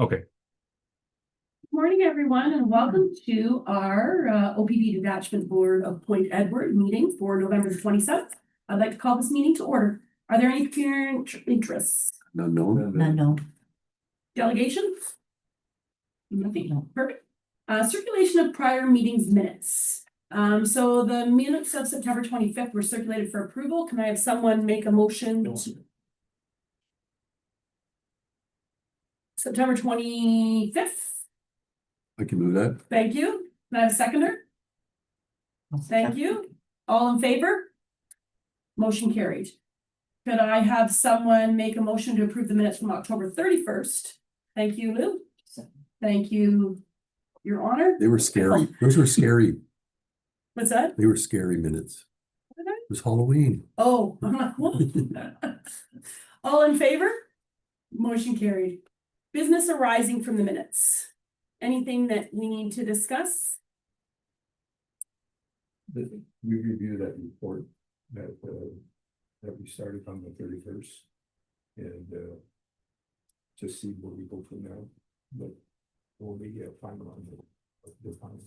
Okay. Morning, everyone, and welcome to our OPP Detachment Board of Point Edward meeting for November 27th. I'd like to call this meeting to order. Are there any parent interests? None known. None known. Delegations? Nothing. No. Perfect. Circulation of prior meetings minutes. So the minutes of September 25th were circulated for approval. Can I have someone make a motion? No. September 25th. I can move that. Thank you. Can I have a seconder? Thank you. All in favor? Motion carried. Could I have someone make a motion to approve the minutes from October 31st? Thank you, Lou. Thank you, Your Honor. They were scary. Those were scary. What's that? They were scary minutes. It was Halloween. Oh, all in favor? Motion carried. Business arising from the minutes. Anything that we need to discuss? We review that report that we started on the 31st and just see where we go from there. But we'll be final on the final.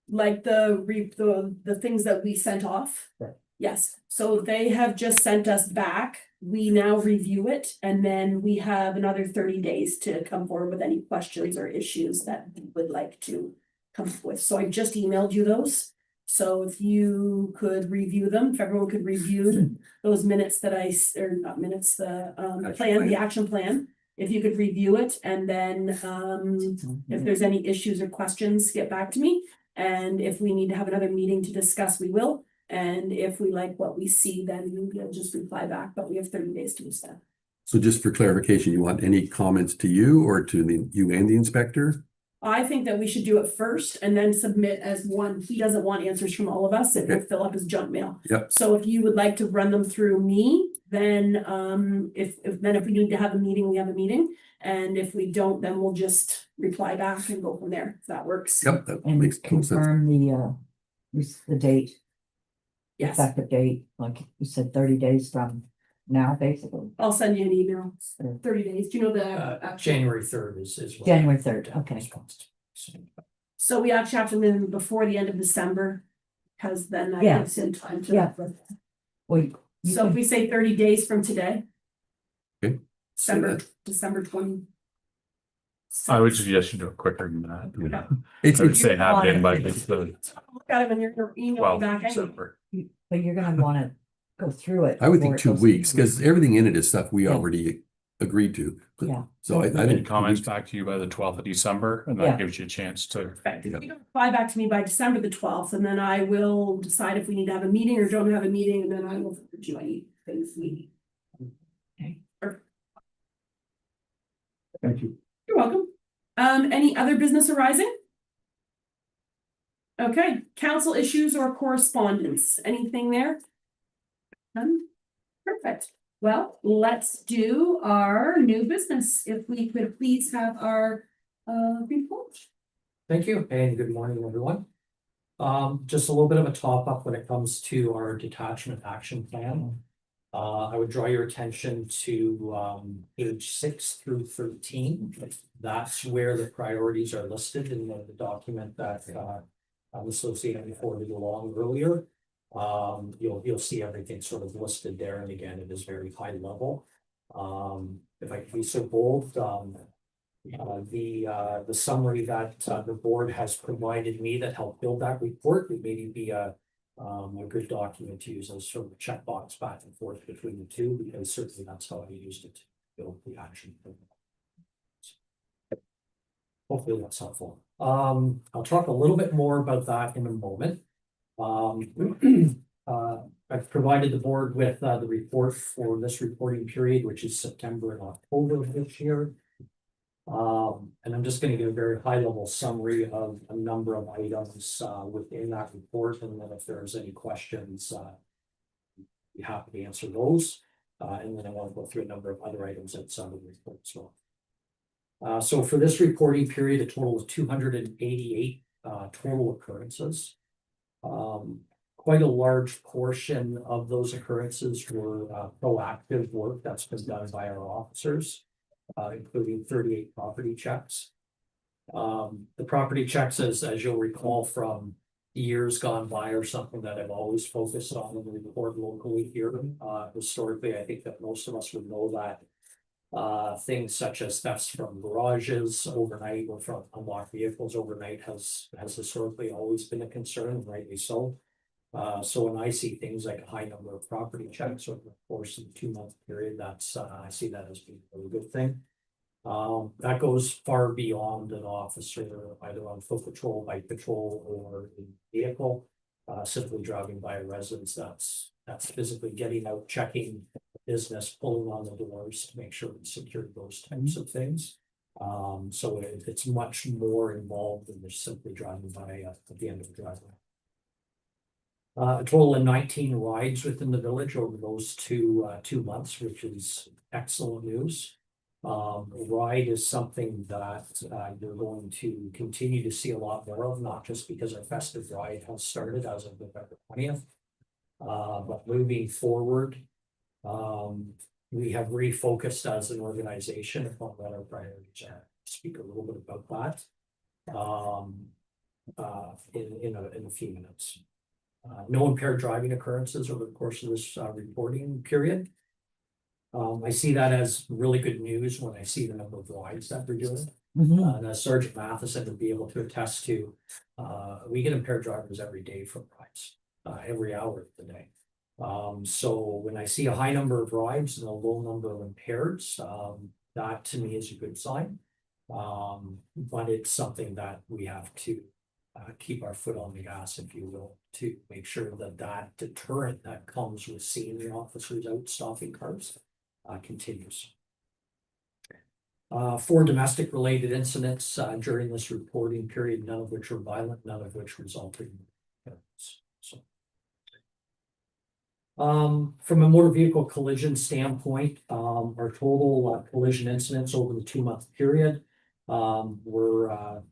Like the things that we sent off? Right. Yes, so they have just sent us back. We now review it, and then we have another 30 days to come forward with any questions or issues that we would like to come up with. So I just emailed you those. So if you could review them, if everyone could review those minutes that or not minutes, the plan, the action plan. If you could review it, and then if there's any issues or questions, get back to me. And if we need to have another meeting to discuss, we will. And if we like what we see, then we'll just reply back, but we have 30 days to do that. So just for clarification, you want any comments to you or to you and the inspector? I think that we should do it first and then submit as one. He doesn't want answers from all of us. It will fill up his junk mail. Yep. So if you would like to run them through me, then if we need to have a meeting, we have a meeting. And if we don't, then we'll just reply back and go from there. If that works. Yep, that And makes total sense. confirm the date, Yes. effective date, like you said, 30 days from now, basically. I'll send you an email. 30 days. Do you know the actual? January 3rd is what January 3rd, okay. So we actually have to move before the end of December, because then that Yeah. gives him time to. Yeah. Well, you So if can- we say 30 days from today. Okay. December 20. I would suggest you do it quicker than that. Okay. It's, I would it's, say have it in by the Look at it when you're emailing 12th back of anyway. December. but you're gonna wanna go through it. I would before think it 2 goes weeks through. because everything in it is stuff we Yeah. already agreed to. Yeah. So I Any think comments back to you by the 12th of December, and that Yeah. gives you a chance to. If you don't reply back to me by December the 12th, and then I will decide if we need to have a meeting or don't have a meeting, and then I will forward you any things we need. Okay. Thank you. You're welcome. Any other business arising? Okay, council issues or correspondence, anything there? None? Perfect. Well, let's do our new business. If we could please have our report. Thank you, and good morning, everyone. Just a little bit of a top up when it comes to our detachment action plan. I would draw your attention to page 6 through 13. That's where the priorities are listed in the document that I'm associating forwarded along earlier. You'll see everything sort of listed there, and again, it is very high level. If I can be so bold, the summary that the board has provided me that helped build that report would maybe be a good document to use as sort of a checkbox back and forth between the two, because certainly that's how I used it to build the action. Hopefully that's helpful. I'll talk a little bit more about that in a moment. I've provided the board with the report for this reporting period, which is September and October of this year. And I'm just going to give a very high level summary of a number of items within that report, and then if there's any questions, be happy to answer those. And then I want to go through a number of other items outside of the report as well. So for this reporting period, a total of 288 total occurrences. Quite a large portion of those occurrences were proactive work that's been done by our officers. including 38 property checks. The property checks, as you'll recall from years gone by, are something that I've always focused on in the report locally here. Historically, I think that most of us would know that things such as thefts from garages overnight or from unlocked vehicles overnight has historically always been a concern, rightly so. So when I see things like a high number of property checks over the course of a 2-month period, that's I see that as being a really good thing. That goes far beyond an officer either on foot patrol, bike patrol, or in vehicle. Simply driving by a residence that's physically getting out, checking business, pulling on the doors to make sure it's secure, those types of things. So it's much more involved than just simply driving by at the end of the driveway. A total of 19 rides within the village over those two months, which is excellent news. A ride is something that you're going to continue to see a lot more of, not just because our festive ride has started as of November 20th. But moving forward, we have refocused as an organization upon what our priorities are. Speak a little bit about that in a few minutes. No impaired driving occurrences over the course of this reporting period. I see that as really good news when I see the number of rides that we're doing. And as Sergeant Matheson would be able to attest to, we get impaired drivers every day from rides, every hour of the day. So when I see a high number of rides and a low number of impaireds, that to me is a good sign. But it's something that we have to keep our foot on the gas, if you will, to make sure that that deterrent that comes with seeing the officers out stopping cars continues. 4 domestic related incidents during this reporting period, none of which were violent, none of which resulted in deaths. So, from a motor vehicle collision standpoint, our total collision incidents over the 2-month period were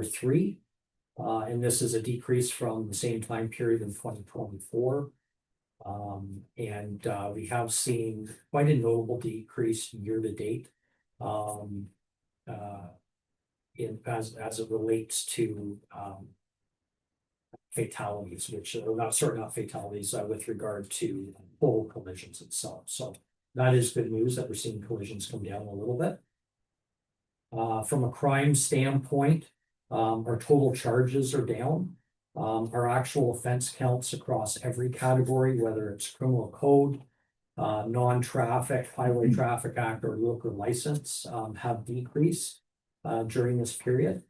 3. And this is a decrease from the same time period in 2024. And we have seen quite a notable decrease year to date as it relates to fatalities, which are not fatalities with regard to full collisions itself. So that is good news that we're seeing collisions come down a little bit. From a crime standpoint, our total charges are down. Our actual offense counts across every category, whether it's criminal code, non-traffic, highway traffic act, or liquor license, have decreased during this period.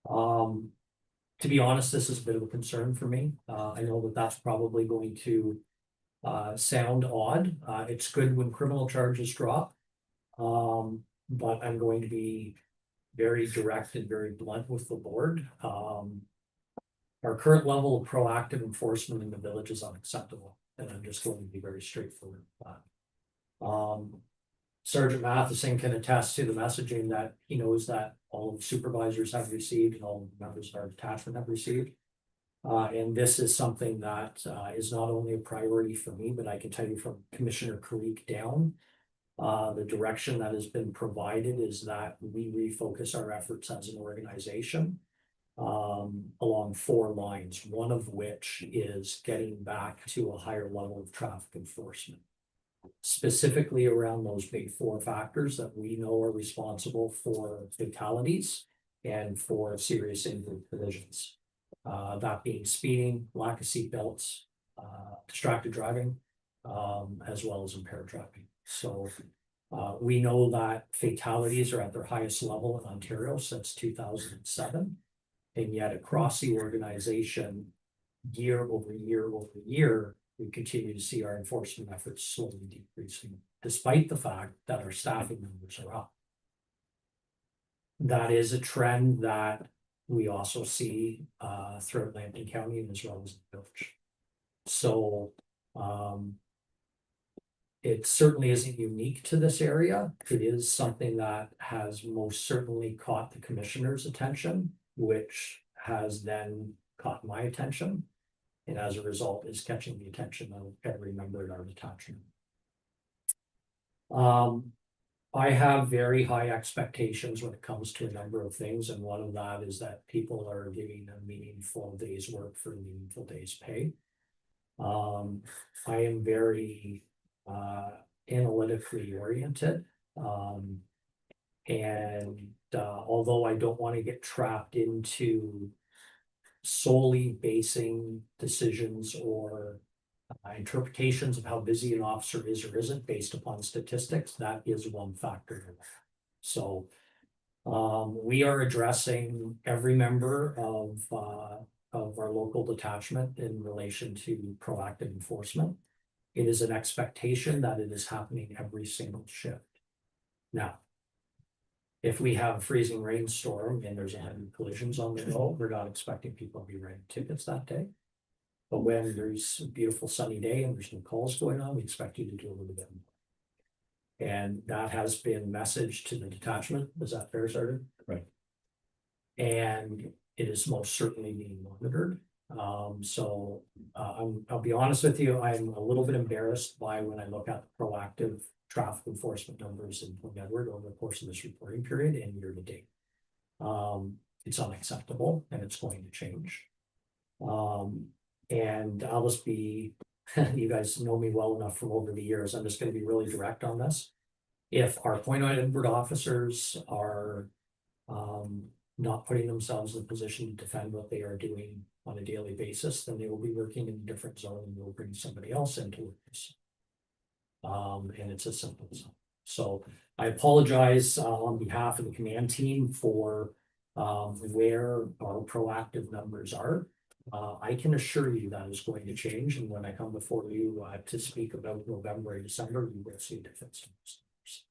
To be honest, this is a bit of a concern for me. I know that that's probably going to sound odd. It's good when criminal charges drop, but I'm going to be very direct and very blunt with the board. Our current level of proactive enforcement in the village is unacceptable, and I'm just going to be very straightforward with that. Sergeant Matheson can attest to the messaging that he knows that all of the supervisors have received and all the members of our detachment have received. And this is something that is not only a priority for me, but I can tell you from Commissioner Creek down, the direction that has been provided is that we refocus our efforts as an organization along 4 lines, one of which is getting back to a higher level of traffic enforcement, specifically around those big 4 factors that we know are responsible for fatalities and for serious injury collisions. That being speeding, lack of seat belts, distracted driving, as well as impaired driving. So we know that fatalities are at their highest level in Ontario since 2007. And yet across the organization, year over year over year, we continue to see our enforcement efforts slowly decreasing, despite the fact that our staffing numbers are up. That is a trend that we also see throughout Lambton County and as well as the village. So it certainly isn't unique to this area. It is something that has most certainly caught the commissioner's attention, which has then caught my attention, and as a result is catching the attention of every member in our detachment. I have very high expectations when it comes to a number of things, and one of that is that people are giving a meaningful day's work for a meaningful day's pay. I am very analytically oriented. And although I don't want to get trapped into solely basing decisions or interpretations of how busy an officer is or isn't based upon statistics, that is one factor. So we are addressing every member of our local detachment in relation to proactive enforcement. It is an expectation that it is happening every single shift. Now, if we have a freezing rainstorm and there's 100 collisions on the road, we're not expecting people to be writing tickets that day. But when there's a beautiful sunny day and there's no calls going on, we expect you to do a little bit more. And that has been messaged to the detachment. Is that fair, Sergeant? Right. And it is most certainly being monitored. I'll be honest with you, I'm a little bit embarrassed by when I look at the proactive traffic enforcement numbers in Port Edward over the course of this reporting period and year to date. It's unacceptable and it's going to change. And I'll just be, you guys know me well enough from over the years, I'm just gonna be really direct on this. If our Point Edward officers are not putting themselves in a position to defend what they are doing on a daily basis, then they will be working in a different zone and we'll bring somebody else into work this. And it's as simple as that. So I apologize on behalf of the command team for where our proactive numbers are. I can assure you that is going to change, and when I come before you to speak about November and December, you will see a difference in those numbers.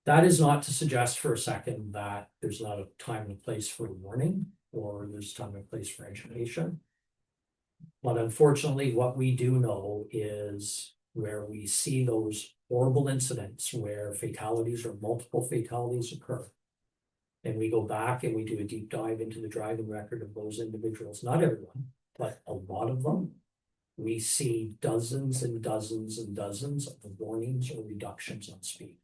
That is not to suggest for a second that there's not a time and place for warning or there's time and place for education. But unfortunately, what we do know is where we see those horrible incidents where fatalities or multiple fatalities occur. And we go back and we do a deep dive into the driving record of those individuals, not everyone, but a lot of them. We see dozens and dozens and dozens of warnings or reductions on speed.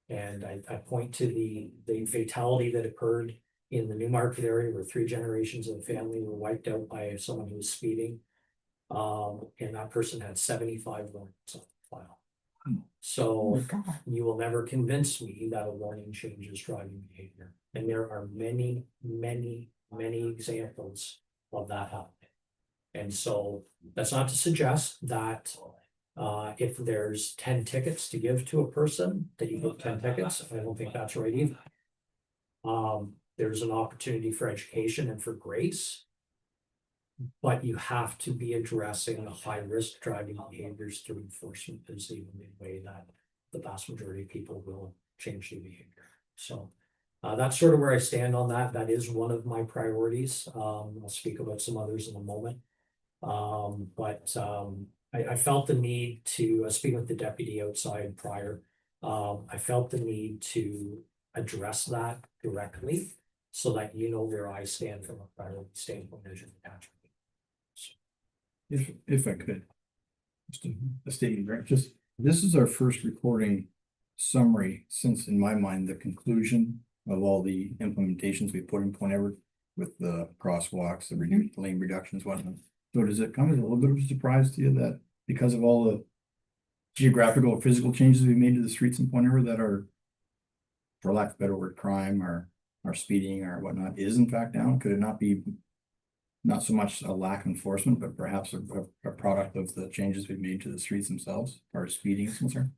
And I point to the fatality that occurred in the Newmarket area where 3 generations of the family were wiped out by someone who was speeding. And that person had 75 warnings on file. So you will never convince me that a warning changes driving behavior. And there are many, many, many examples of that happening. And so that's not to suggest that if there's 10 tickets to give to a person, that you give 10 tickets. I don't think that's right either. There's an opportunity for education and for grace. But you have to be addressing the high risk driving behaviors through enforcement is the only way that the vast majority of people will change their behavior. So that's sort of where I stand on that. That is one of my priorities. I'll speak about some others in a moment. I felt the need to speak with the deputy outside prior. I felt the need to address that directly so that you know where I stand from a priority standpoint as your attachment. If I could, just a statement, right? Just, this is our first reporting summary since, in my mind, the conclusion of all the implementations we put in Point Edward with the crosswalks, the lane reductions, whatnot. So does it come as a little bit of a surprise to you that because of all the geographical or physical changes we made to the streets in Point Edward that are, for lack of a better word, crime or speeding or whatnot is in fact down? Could it not be not so much a lack of enforcement, but perhaps a product of the changes we've made to the streets themselves, or speeding is concerned?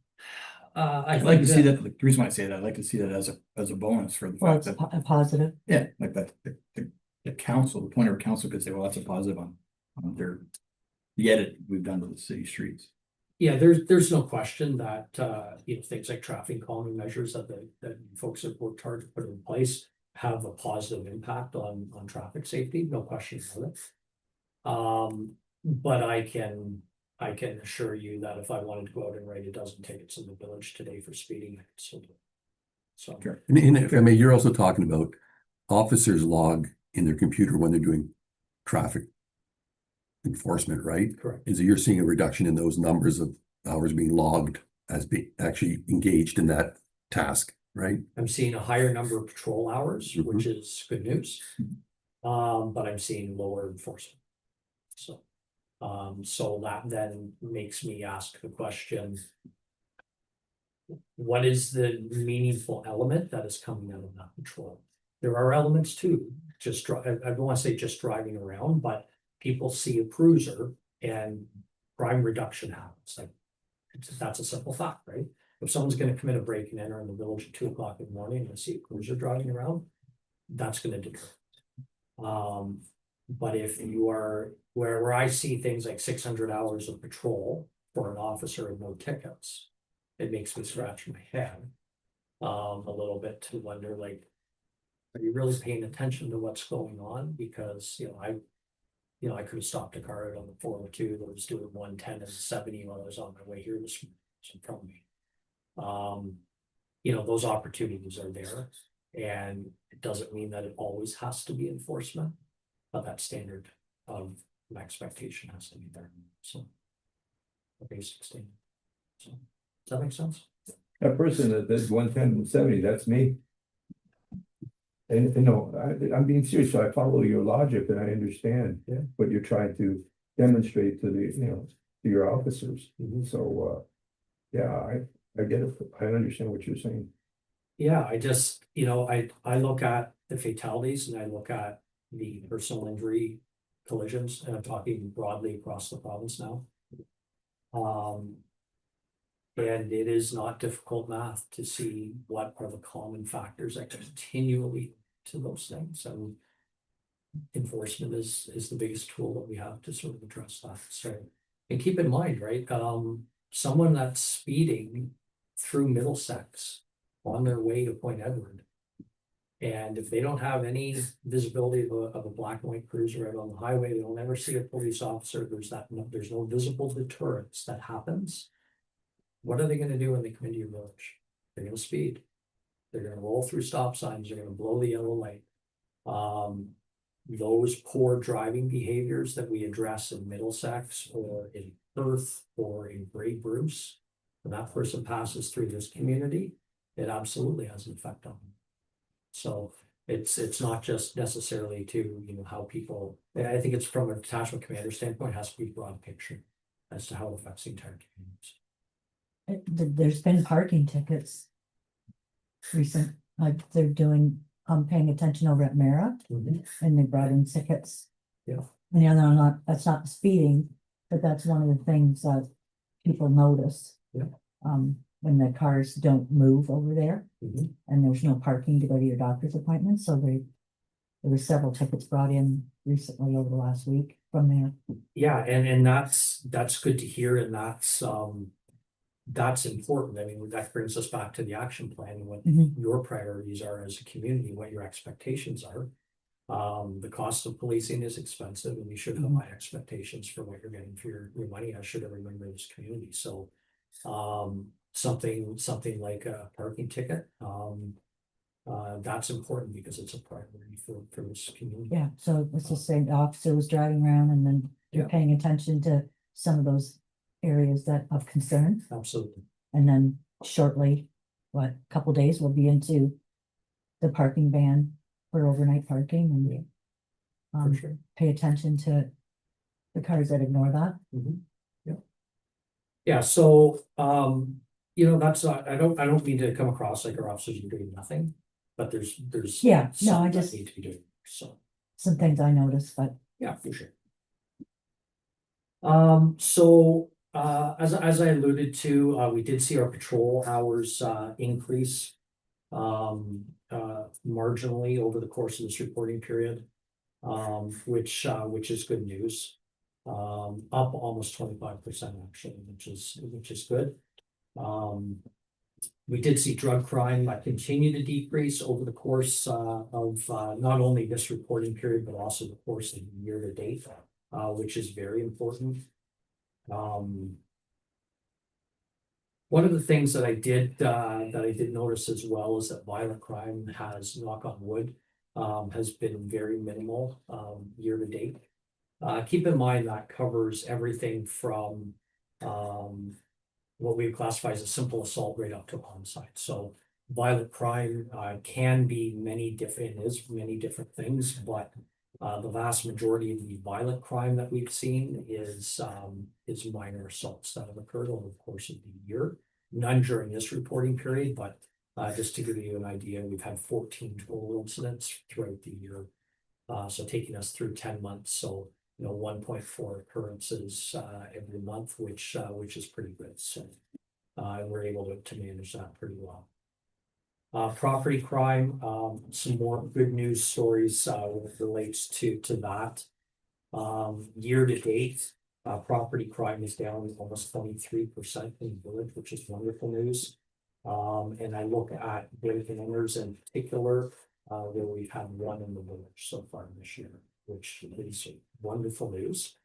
I'd like to see that. The reason why I say that, I'd like to see that as a bonus for the Well, fact it's that, a positive. yeah, like that the council, the Point Edward Council could say, well, that's a positive on their the edit we've done to the city streets. Yeah, there's no question that things like traffic calming measures that folks have worked hard to put in place have a positive impact on traffic safety, no question about it. But I can assure you that if I wanted to go out and write a dozen tickets in the village today for speeding, I could still do it. So And if I may, you're also talking about officers log in their computer when they're doing traffic enforcement, right? correct. And so you're seeing a reduction in those numbers of hours being logged as being actually engaged in that task, right? I'm seeing a higher number of patrol hours, Mhm. which is good news. But I'm seeing lower enforcement. So that then makes me ask the question. What is the meaningful element that is coming out of that patrol? There are elements too, I don't wanna say just driving around, but people see a cruiser and crime reduction happens, like. That's a simple fact, right? If someone's gonna commit a break and enter in the village at 2 o'clock in the morning and see a cruiser driving around, that's gonna deter. But if you are, where I see things like 600 hours of patrol for an officer and no tickets, it makes me scratch my head. A little bit to wonder, like, are you really paying attention to what's going on? Because, I could have stopped a car out on the 402 that was doing 110 and 70 while I was on my way here this morning, it's in front of me. Those opportunities are there, and it doesn't mean that it always has to be enforcement, but that standard of expectation has to be there, so. A basic standard. So, does that make sense? That person that does 110 and 70, that's me. And no, I'm being serious, so I follow your logic and I understand what you're trying to demonstrate to to your officers. So, yeah, I get it, I understand what you're saying. Yeah, I just, I look at the fatalities and I look at the personal injury collisions, and I'm talking broadly across the province now. And it is not difficult math to see what are the common factors that continually to those things, and enforcement is the biggest tool that we have to sort of address that. So, and keep in mind, right, someone that's speeding through Middlesex on their way to Point Edward, and if they don't have any visibility of a black and white cruiser out on the highway, they'll never see a police officer. There's no visible deterrence that happens. What are they gonna do when they come into your village? They're gonna speed. They're gonna roll through stop signs. They're gonna blow the yellow light. Those poor driving behaviors that we address in Middlesex or in Perth or in Great Bruce, when that person passes through this community, it absolutely has an effect on them. So it's not just necessarily to, how people, I think it's from a detachment commander standpoint, it has to be a broad picture as to how it affects the entire community. There's been parking tickets. Recent, like they're doing, paying attention over at Mara, and they brought in tickets. Yeah. And that's not speeding, but that's one of the things that people notice. Yeah. When the cars don't move over there, Mhm. and there's no parking to go to your doctor's appointment, so there were several tickets brought in recently over the last week from there. Yeah, and that's good to hear, and that's important. I mean, that brings us back to the action plan and what Mhm. your priorities are as a community, what your expectations are. The cost of policing is expensive, and you should have high expectations for what you're getting for your money, as should every member of this community. So, something like a parking ticket, that's important because it's a priority for this community. Yeah, so let's just say the officer was driving around and then you're Yeah. paying attention to some of those areas that of concern. Absolutely. And then shortly, a couple days, we'll be into the parking ban for overnight parking and For sure. pay attention to the cars that ignore that. Yeah, so, that's, I don't mean to come across like our officers are doing nothing, but there's. Yeah, no, some I that just- need to be doing, so, Some things I noticed, but yeah, for sure. As I alluded to, we did see our patrol hours, increase. Marginally over the course of this reporting period. Which is good news. Up almost 25% actually, which is good. We did see drug crime continue to decrease over the course of not only this reporting period, but also the course of the year to date, which is very important. One of the things that I did notice as well is that violent crime has, knock on wood, has been very minimal year to date. Keep in mind that covers everything from what we classify as a simple assault right up to homicide. So violent crime can be many different, is many different things, but the vast majority of the violent crime that we've seen is minor assaults that have occurred over the course of the year. None during this reporting period, but just to give you an idea, we've had 14 total incidents throughout the year. So taking us through 10 months, so 1.4 occurrences every month, which is pretty good. So we're able to manage that pretty well. Property crime, some more good news stories relates to that. Year to date, property crime is down almost 23% in the village, which is wonderful news. And I look at vacant owners in particular, where we've had one in the village so far this year, which is wonderful news.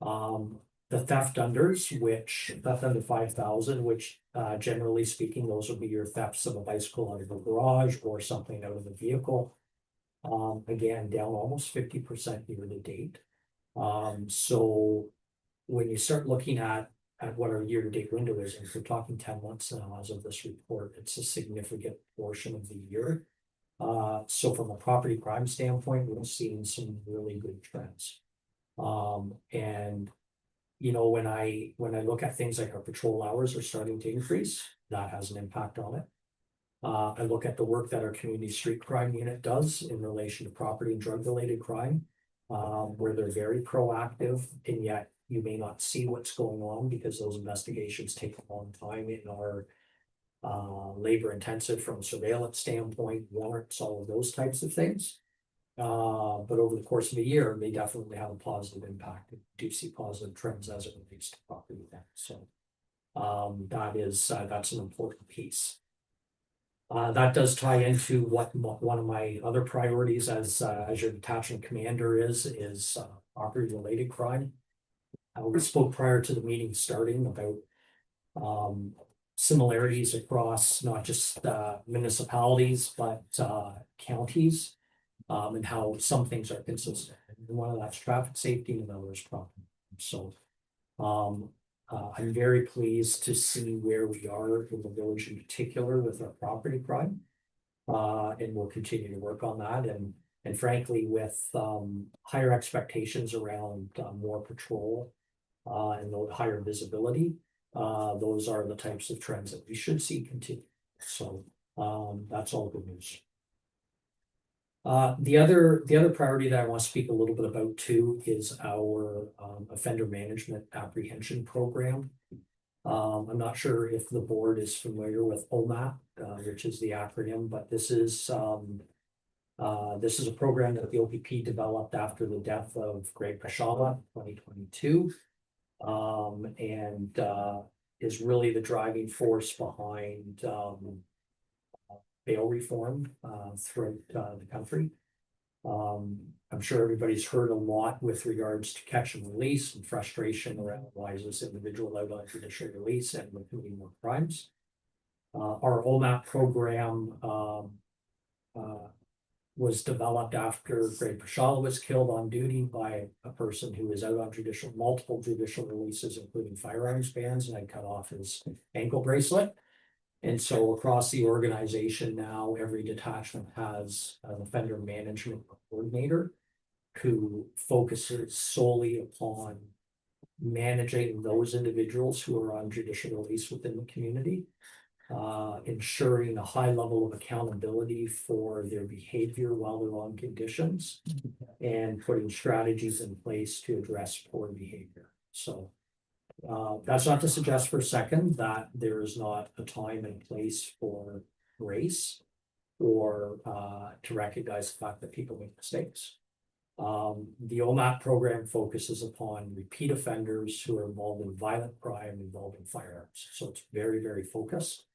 The theft theft under 5,000, which generally speaking, those would be your thefts of a bicycle out of a garage or something out of a vehicle. Again, down almost 50% year to date. So when you start looking at what our year to date window is, and if we're talking 10 months now as of this report, it's a significant portion of the year. So from a property crime standpoint, we're seeing some really good trends. And when I look at things like our patrol hours are starting to increase, that has an impact on it. I look at the work that our community street crime unit does in relation to property and drug related crime, where they're very proactive, and yet you may not see what's going on because those investigations take a long time in our labor intensive from a surveillance standpoint, warrants, all of those types of things. But over the course of a year, they definitely have a positive impact. We do see positive trends as it relates to property theft. So that's an important piece. That does tie into what one of my other priorities as your detachment commander is property related crime. We spoke prior to the meeting starting about similarities across not just municipalities, but counties. And how some things are consistent. And one of that's traffic safety and another is property. So I'm very pleased to see where we are in the village in particular with our property crime. And we'll continue to work on that. And frankly, with higher expectations around more patrol and higher visibility, those are the types of trends that we should see continue. So that's all good news. The other priority that I want to speak a little bit about too is our offender management apprehension program. I'm not sure if the board is familiar with OMAP, which is the acronym, but this is a program that the OPP developed after the death of Greg Pashala in 2022, and is really the driving force behind bail reform throughout the country. I'm sure everybody's heard a lot with regards to catch and release and frustration around why is this individual out on judicial release and committing more crimes. Our OMAP program was developed after Greg Pashala was killed on duty by a person who was out on multiple judicial releases, including firearms bans, and had cut off his ankle bracelet. And so across the organization now, every detachment has an offender management coordinator who focuses solely upon managing those individuals who are on judicial release within the community, ensuring a high level of accountability for their behavior while they're on conditions, and putting strategies in place to address poor behavior. So that's not to suggest for a second that there is not a time and place for grace or to recognize the fact that people make mistakes. The OMAP program focuses upon repeat offenders who are involved in violent crime involving firearms. So it's very, very focused.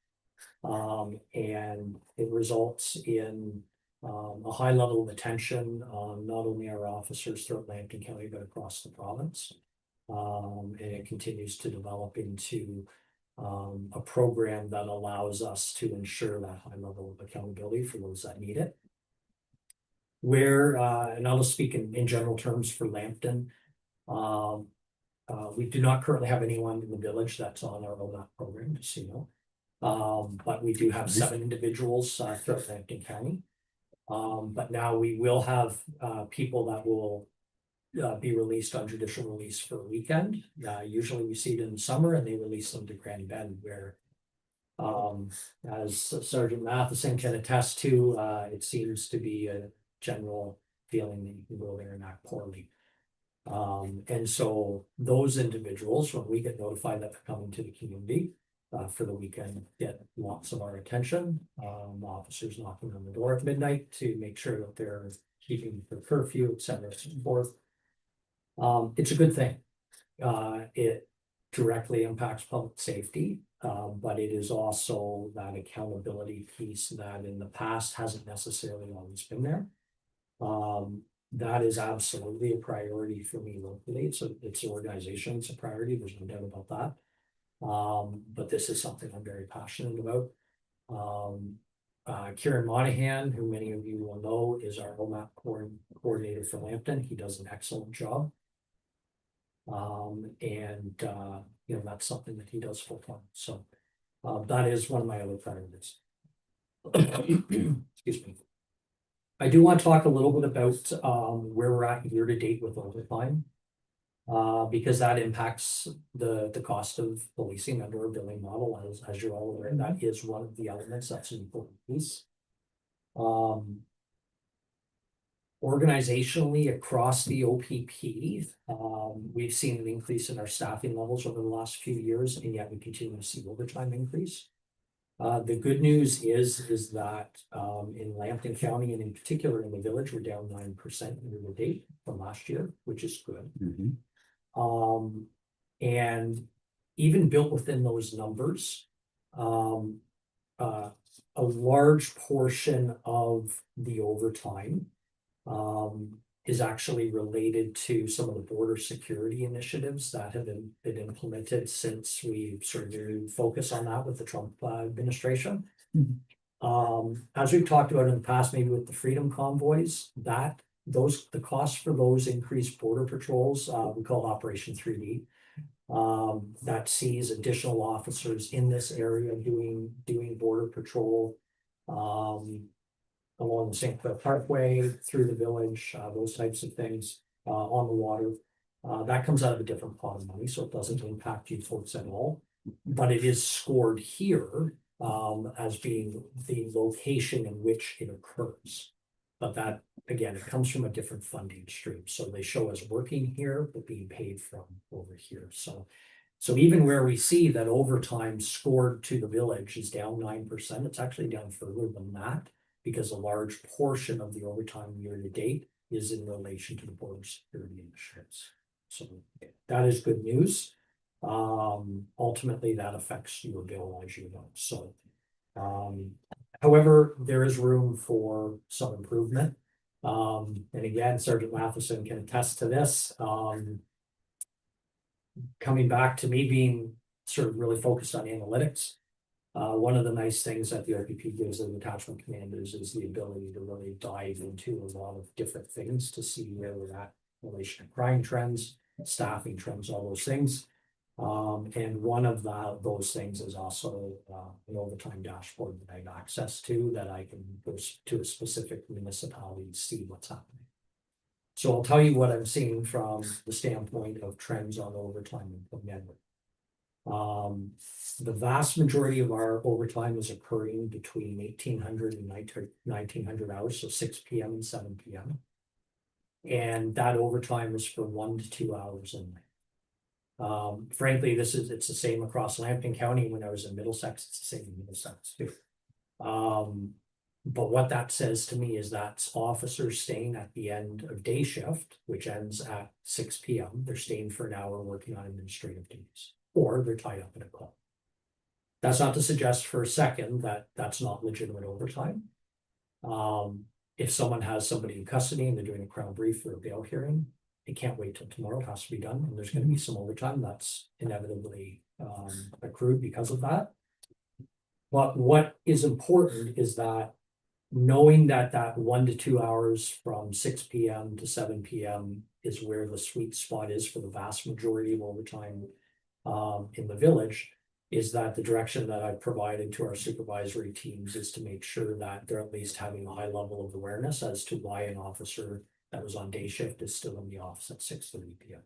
And it results in a high level of attention on not only our officers throughout Lambton County, but across the province. And it continues to develop into a program that allows us to ensure that high level of accountability for those that need it. And I'll just speak in general terms for Lambton. We do not currently have anyone in the village that's on our OMAP program, just so you know. But we do have 7 individuals throughout Lambton County. But now we will have people that will be released on judicial release for a weekend. Usually we see it in the summer and they release them to Granny Bend where as Sergeant Matheson can attest to, it seems to be a general feeling that you can go there and act poorly. And so those individuals, when we get notified that they're coming to the community for the weekend, get lots of our attention. Officers knocking on the door at midnight to make sure that they're keeping the curfew, et cetera, and so forth. It's a good thing. It directly impacts public safety, but it is also that accountability piece that in the past hasn't necessarily always been there. That is absolutely a priority for me locally. It's an organization, it's a priority, there's no doubt about that. But this is something I'm very passionate about. Kieran Monahan, who many of you will know, is our OMAP coordinator for Lambton. He does an excellent job. You know, that's something that he does full time. So that is one of my other priorities. Excuse me. I do want to talk a little bit about where we're at year to date with overtime. Because that impacts the cost of policing under a billing model, as you're all aware, that is one of the elements that's an important piece. Organizationally across the OPP, we've seen an increase in our staffing levels over the last few years, and yet we continue to see overtime increase. The good news is that in Lambton County and in particular in the village, we're down 9% year to date from last year, which is good. And even built within those numbers, a large portion of the overtime is actually related to some of the border security initiatives that have been implemented since we sort of focus on that with the Trump administration. As we've talked about in the past, maybe with the Freedom Convoys, the cost for those increased border patrols, we call Operation 3D, that sees additional officers in this area doing border patrol along the St. Clair Parkway, through the village, those types of things, on the water. That comes out of a different pot of money, so it doesn't impact you folks at all. But it is scored here as being the location in which it occurs. But that, again, it comes from a different funding stream. So they show us working here, but being paid from over here. So even where we see that overtime scored to the village is down 9%, it's actually down further than that, because a large portion of the overtime year to date is in relation to the border security initiatives. So that is good news. Ultimately, that affects your bill, as you know. So, however, there is room for some improvement. And again, Sergeant Matheson can attest to this. Coming back to me being sort of really focused on analytics, one of the nice things that the OPP gives the detachment commanders is the ability to really dive into a lot of different things to see where we're at in relation to crime trends, staffing trends, all those things. And one of those things is also an overtime dashboard that I have access to, that I can go to a specific municipality to see what's happening. So I'll tell you what I'm seeing from the standpoint of trends on overtime in Denver. The vast majority of our overtime is occurring between 1800 and 1900 hours, so 6 p.m. and 7 p.m. And that overtime is for 1 to 2 hours only. Frankly, it's the same across Lambton County. When I was in Middlesex, it's the same in Middlesex too. But what that says to me is that's officers staying at the end of day shift, which ends at 6 p.m. They're staying for an hour working on administrative duties, or they're tied up in a call. That's not to suggest for a second that that's not legitimate overtime. If someone has somebody in custody and they're doing a crown brief for a bail hearing, it can't wait till tomorrow, it has to be done, and there's going to be some overtime that's inevitably accrued because of that. But what is important is that knowing that that 1 to 2 hours from 6 p.m. to 7 p.m. is where the sweet spot is for the vast majority of overtime in the village, is that the direction that I've provided to our supervisory teams is to make sure that they're at least having a high level of awareness as to why an officer that was on day shift is still in the office at 6:30 p.m.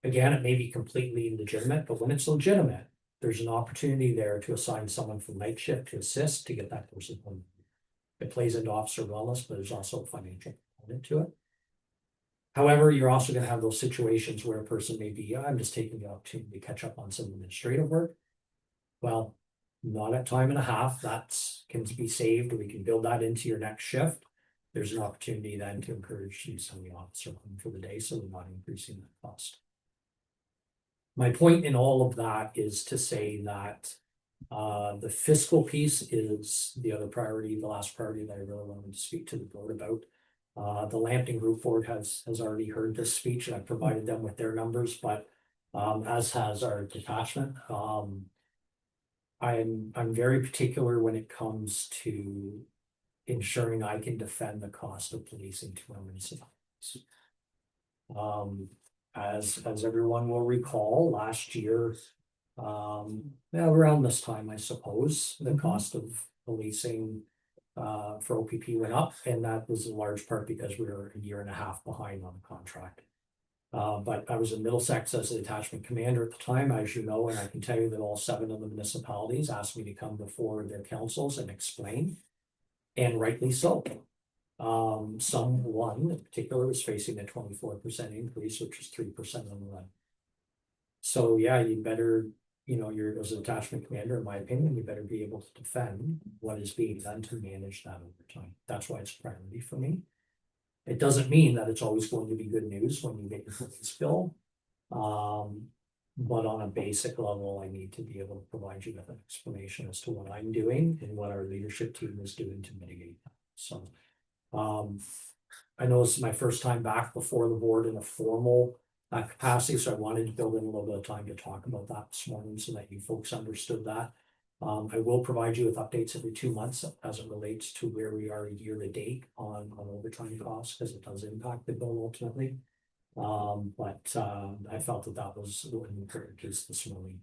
Again, it may be completely legitimate, but when it's legitimate, there's an opportunity there to assign someone from night shift to assist to get that person home. It plays into officer wellness, but there's also a financial component to it. However, you're also gonna have those situations where a person may be, I'm just taking the opportunity to catch up on some administrative work. Well, not at time and a half, that's can be saved, we can build that into your next shift. There's an opportunity then to encourage you to send the officer home for the day, so we're not increasing that cost. My point in all of that is to say that the fiscal piece is the other priority, the last priority that I really wanted to speak to the board about. The Lambton Group Board has already heard this speech, and I provided them with their numbers, but as has our detachment. I'm very particular when it comes to ensuring I can defend the cost of policing to our municipalities. As everyone will recall, last year, around this time, I suppose, the cost of policing for OPP went up, and that was in large part because we were a year and a half behind on the contract. But I was in Middlesex as a detachment commander at the time, as you know, and I can tell you that all 7 of the municipalities asked me to come before their councils and explain, and rightly so. One in particular was facing a 24% increase, which is 3% on the run. So yeah, you better, you're as a detachment commander, in my opinion, you better be able to defend what is being done to manage that over time. That's why it's a priority for me. It doesn't mean that it's always going to be good news when you get your police bill. But on a basic level, I need to be able to provide you with an explanation as to what I'm doing and what our leadership team is doing to mitigate that. So I know this is my first time back before the board in a formal capacity, so I wanted to build in a little bit of time to talk about that this morning so that you folks understood that. I will provide you with updates every 2 months as it relates to where we are year to date on overtime costs, because it does impact the bill ultimately. But I felt that was an important piece this morning.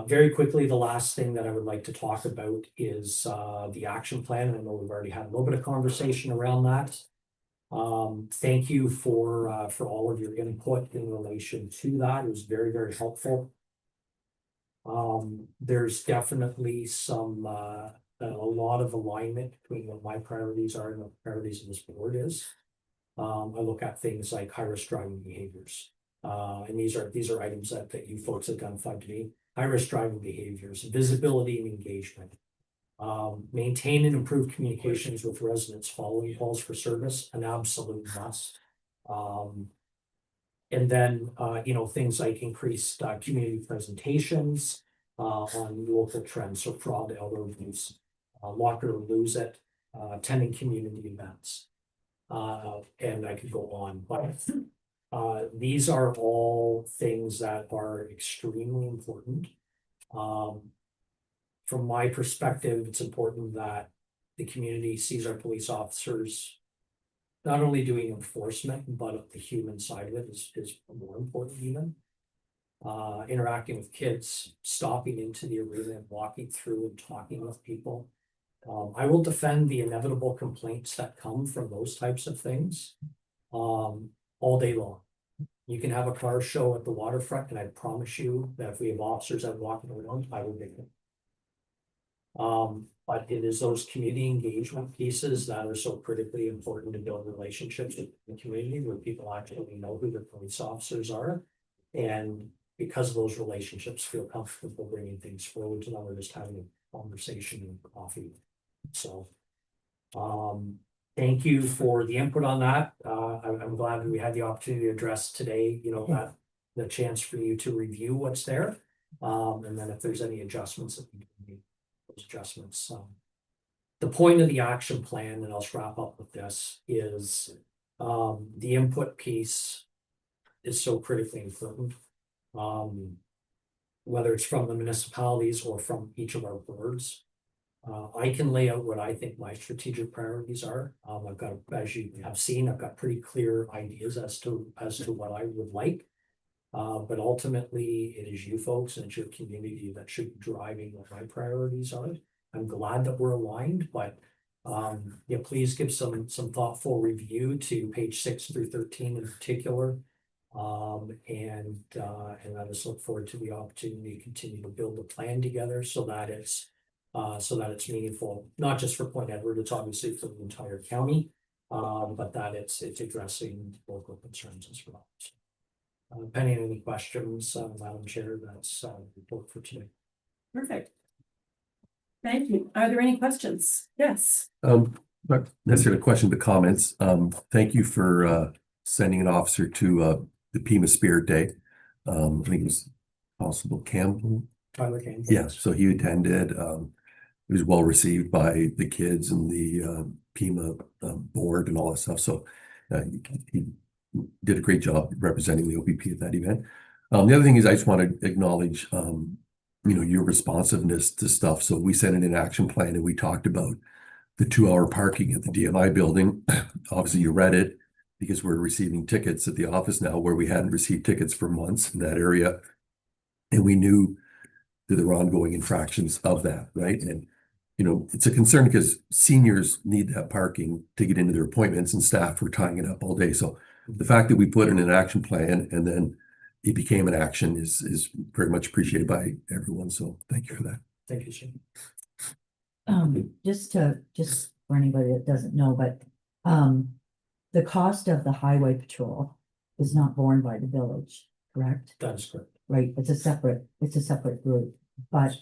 Very quickly, the last thing that I would like to talk about is the action plan. I know we've already had a little bit of conversation around that. Thank you for all of your input in relation to that. It was very, very helpful. There's definitely a lot of alignment between what my priorities are and the priorities of this board is. I look at things like high-risk driving behaviors. And these are items that you folks have identified to me. High-risk driving behaviors, visibility and engagement. Maintain and improve communications with residents following calls for service, an absolute must. And then, things like increased community presentations on local trends, so fraud, elder abuse, lock it or lose it, attending community events. And I could go on, but these are all things that are extremely important. From my perspective, it's important that the community sees our police officers not only doing enforcement, but the human side of it is more important even. Interacting with kids, stopping into the arena and walking through and talking with people. I will defend the inevitable complaints that come from those types of things all day long. You can have a car show at the waterfront, and I promise you that if we have officers that walk around, I will make them. But it is those community engagement pieces that are so critically important to build relationships in the community where people actually know who their police officers are. And because of those relationships, feel comfortable bringing things forward to them or just having a conversation and coffee. So, thank you for the input on that. I'm glad that we had the opportunity to address today, that the chance for you to review what's there. And then if there's any adjustments that we can make, those adjustments. The point of the action plan, and I'll wrap up with this, is the input piece is so critically important. Whether it's from the municipalities or from each of our boards. I can lay out what I think my strategic priorities are. I've got, as you have seen, I've got pretty clear ideas as to what I would like. But ultimately, it is you folks and it's your community that should be driving what my priorities are. I'm glad that we're aligned, but yeah, please give some thoughtful review to page 6 through 13 in particular. And I just look forward to the opportunity to continue to build a plan together so that it's meaningful, not just for Point Edward, it's obviously for the entire county. But that it's addressing local concerns as well. So, Penny, any questions, Madam Chair, that's the report for today. Perfect. Thank you. Are there any questions? Yes. Not necessarily a question, but comments. Thank you for sending an officer to the Pima Spirit Day. I think it was Constable Campbell. Tyler Kane. Yeah, so he attended. It was well received by the kids and the Pima board and all that stuff. So he did a great job representing the OPP at that event. The other thing is I just want to acknowledge, your responsiveness to stuff. So we sent in an action plan and we talked about the 2-hour parking at the DMI building. Obviously you read it because we're receiving tickets at the office now where we hadn't received tickets for months in that area. And we knew that there were ongoing infractions of that, right? And it's a concern because seniors need that parking to get into their appointments and staff were tying it up all day. So the fact that we put in an action plan and then it became an action is very much appreciated by everyone. So thank you for that. Thank you, Shane. Just for anybody that doesn't know, but the cost of the highway patrol is not borne by the village, correct? That is correct. Right, it's a separate group, but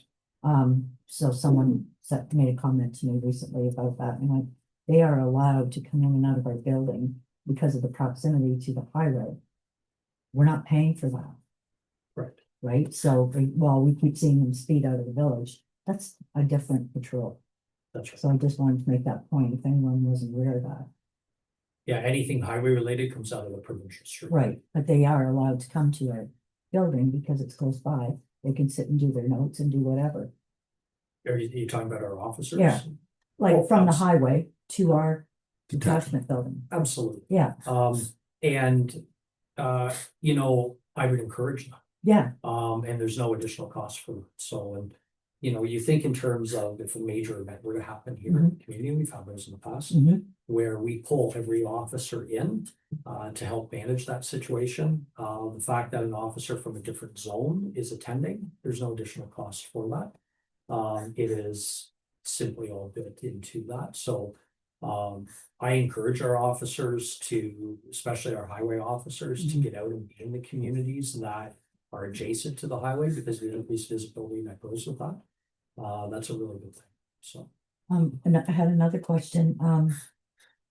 so someone made a comment to me recently about that, and like, they are allowed to come in and out of our building because of the proximity to the highway. We're not paying for that. Correct. Right, so while we keep seeing them speed out of the village, that's a different patrol. That's right. So I just wanted to make that point, if anyone wasn't aware of that. Yeah, anything highway related comes out of the provincial street. Right, but they are allowed to come to our building because it's close by. They can sit and do their notes and do whatever. Are you talking about our officers? Yeah. Like Oh, from the abs- highway to our detachment building. Absolutely. Yeah, And I would encourage that. yeah, And there's no additional cost for it. So, and you think in terms of if a major event were to happen here in the community, we've had those in the past, mhm, where we pull every officer in to help manage that situation. The fact that an officer from a different zone is attending, there's no additional cost for that. It is simply all built into that. So I encourage our officers to, especially our highway officers, to get out and be in the communities that are adjacent to the highway because the increased visibility that goes with that. That's a really good thing. So. and I had another question,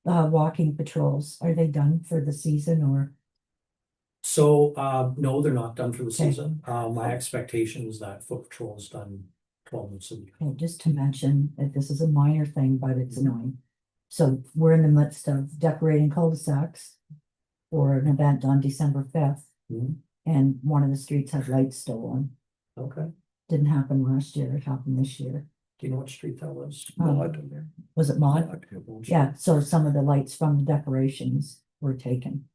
walking patrols, are they done for the season or? So, no, they're not done for the Okay. season. My expectation is that foot patrol is done 12 months a year. Okay, just to mention that this is a minor thing, but it's annoying. So we're in the midst of decorating cul-de-sacs for an event on December 5th. Mhm. And one of the streets had lights stolen. Okay. Didn't happen last year, it happened this year. Do you know what street that was? Was it Maud? Yeah, so some of the lights from the decorations were taken.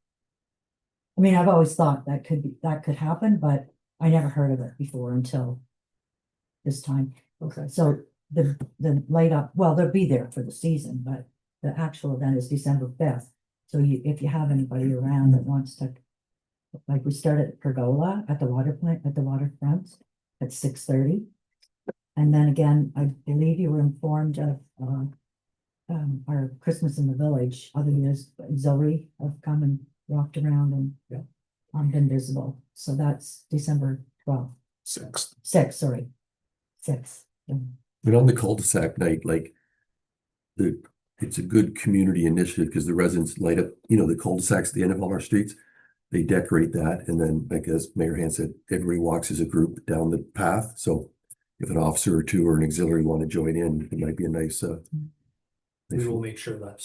I mean, I've always thought that could happen, but I never heard of it before until this time. Okay. So the light up, well, they'll be there for the season, but the actual event is December 5th. So if you have anybody around that wants to, like we start at Pergola at the water plant, at the waterfront at 6:30. And then again, I believe you were informed of our Christmas in the Village. Other years, Zoe have come and walked around and Yeah. been visible. So that's December 12th. 6th. 6th, sorry. 6th. And on the cul-de-sac night, it's a good community initiative because the residents light up, the cul-de-sacs at the end of all our streets. They decorate that. And then, like as Mayor Han said, everybody walks as a group down the path. So if an officer or two or an auxiliary want to join in, it might be a nice, We will make sure that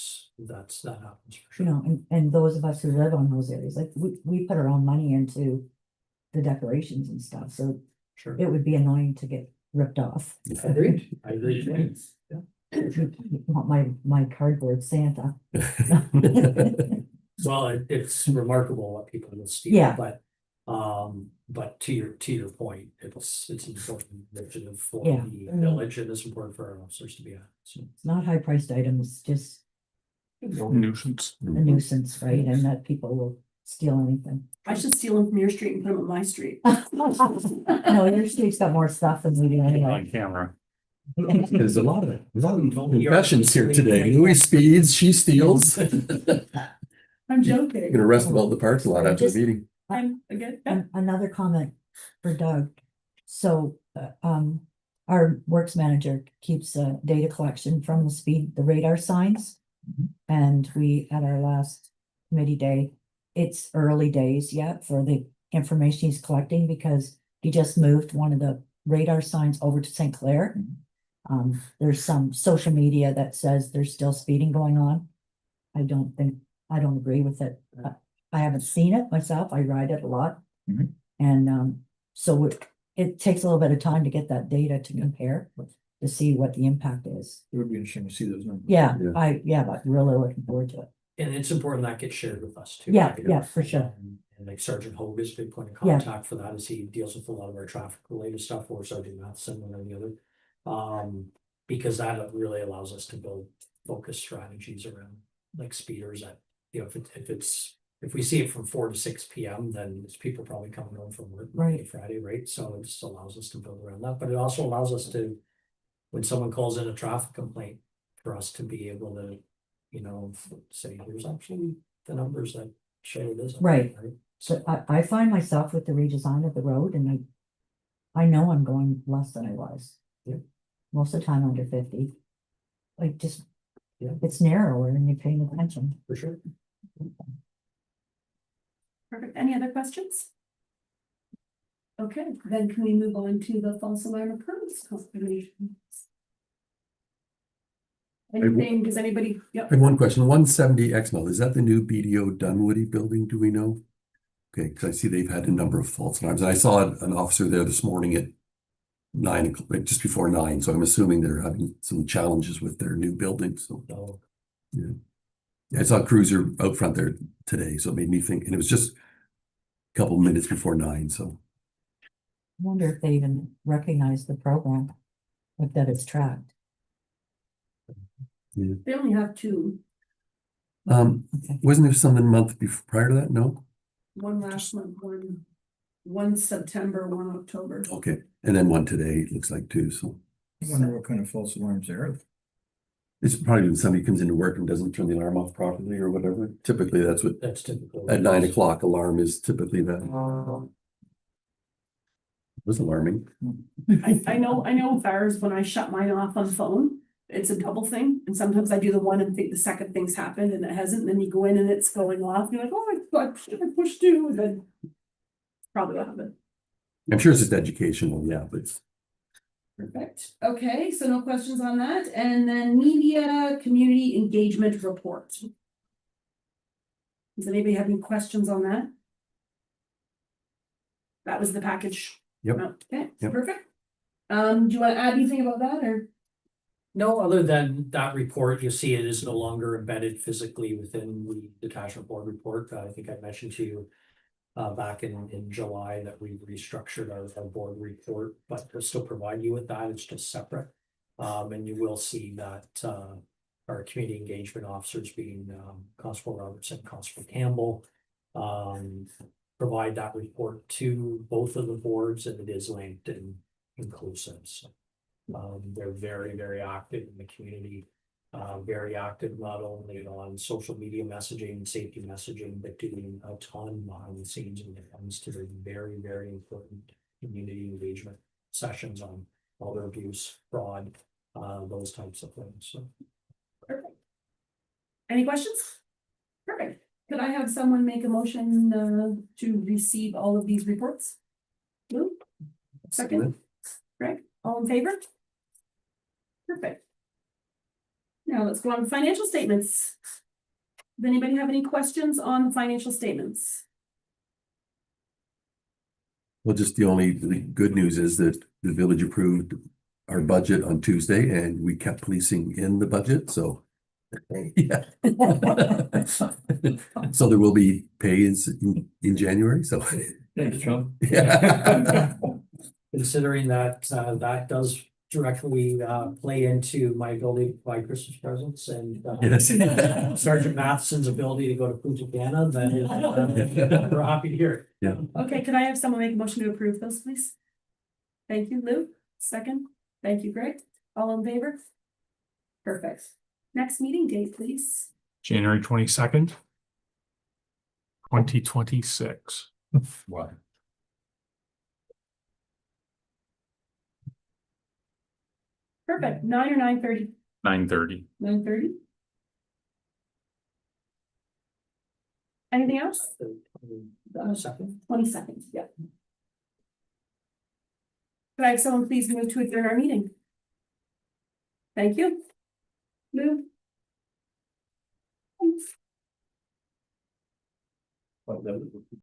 happens for sure. And those of us who live on those areas, like we put our own money into the decorations and stuff. So Sure. it would be annoying to get ripped off. Agreed, I agree. Yeah. You want my cardboard Santa. Well, it's remarkable what people will steal, Yeah. but to your point, it's important initiative for Yeah. the village, and it's important for our officers to be at, so. It's not high priced items, just Nuisance. a nuisance, right? And that people will steal anything. I should steal them from your street and put them on my street. No, your street's got more stuff than we do anyway. On camera. There's a lot of confessions here today. Louis speeds, she steals. You're I'm joking. gonna arrest them all at the parking lot after the meeting. I'm again, yeah. Another comment for Doug. So, our works manager keeps data collection from the radar signs. And we, at our last committee day, it's early days yet for the information he's collecting because he just moved one of the radar signs over to St. Clair. There's some social media that says there's still speeding going on. I don't agree with it. I haven't seen it myself. I ride it a lot. Mhm. And, so it takes a little bit of time to get that data to compare to see what the impact is. It would be interesting to see those numbers. Yeah, Yeah. but really looking forward to it. And it's important that gets shared with us too. Yeah, right? yeah, for sure. And like Sergeant Hogue is a big point of Yeah. contact for that as he deals with a lot of our traffic related stuff, or Sergeant Matheson, one or the other. Because that really allows us to build focused strategies around like speeders that, you know, if we see it from 4 to 6 PM, then it's people probably coming home from work Monday, Right. Friday, right? So it just allows us to build around that, but it also allows us to, when someone calls in a traffic complaint, for us to be able to, you know, say, here's actually the numbers that show it isn't. Right. So, So I find myself with the redesign of the road and I know I'm going less than I was. Yeah. Most of the time under 50. Like just, Yeah. it's narrower and you're paying attention. for sure. Perfect. Any other questions? Okay, then can we move on to the false alarm occurrence confirmation? Anything, does anybody, I yep, have one question, 170 Exmouth, is that the new BDO Dunwoody building, do we know? Okay, because I see they've had a number of false alarms, and I saw an officer there this morning at 9 o'clock, like just before 9, so I'm assuming they're having some challenges with their new building, so. So, Yeah, I saw a cruiser out front there today, so it made me think, and it was just a couple minutes before 9, so. I wonder if they even recognize the program, like that it's tracked. they only have two, Okay. Wasn't there something month before, prior to that? No? one last month, one September, one October. Okay, and then one today, it looks like too, so. I wonder what kind of false alarms there are. It's probably when somebody comes into work and doesn't turn the alarm off properly or whatever. Typically, that's what, that's typical. at 9 o'clock alarm is typically that. It was alarming. I know as far as when I shut mine off on the phone, it's a double thing, and sometimes I do the one and think the second thing's happened and it hasn't, and then you go in and it's going off, you're like, oh my God, I pushed 2, and then probably what happened. I'm sure it's just educational, yeah, but it's. Perfect. Okay, so no questions on that. And then media community engagement report. Does anybody have any questions on that? That was the package. Yep. Okay, Yep. perfect. Do you want to add anything about that or? No, other than that report, you see it is no longer embedded physically within the detachment board report. I think I mentioned to you back in July that we restructured our board report, but to still provide you with that, it's just separate. And you will see that our community engagement officers being Constable Robertson, Constable Campbell, provide that report to both of the boards, and it is linked and inclusive. So they're very, very active in the community. Very active not only on social media messaging and safety messaging, but doing a ton behind the scenes when it comes to the very, very important community engagement sessions on elder abuse, fraud, those types of things. So Perfect. Any questions? Perfect. Could I have someone make a motion to receive all of these reports? Lou? Second. Greg, all in favor? Perfect. Now let's go on to financial statements. Does anybody have any questions on the financial statements? Well, just the good news is that the village approved our budget on Tuesday and we kept policing in the budget, so. Yeah. So there will be pays in January, so. Thanks, John. Yeah. Considering that, that does directly, play into my ability to buy Christmas presents and, Yes. Sergeant Matheson's ability to go to Punta Cana, then, we're happy to hear it. Okay, could I have someone make a motion to approve those, please? Thank you, Lou. Second. Thank you, Greg. All in favor? Perfect. Next meeting date, please. January 22nd. 2026. Why? Perfect. 9 or 9:30? 9:30. 9:30? Anything else? Second. 22nd, yeah. Could I have someone please move to adjourn our meeting? Thank you. Lou? Well, that was-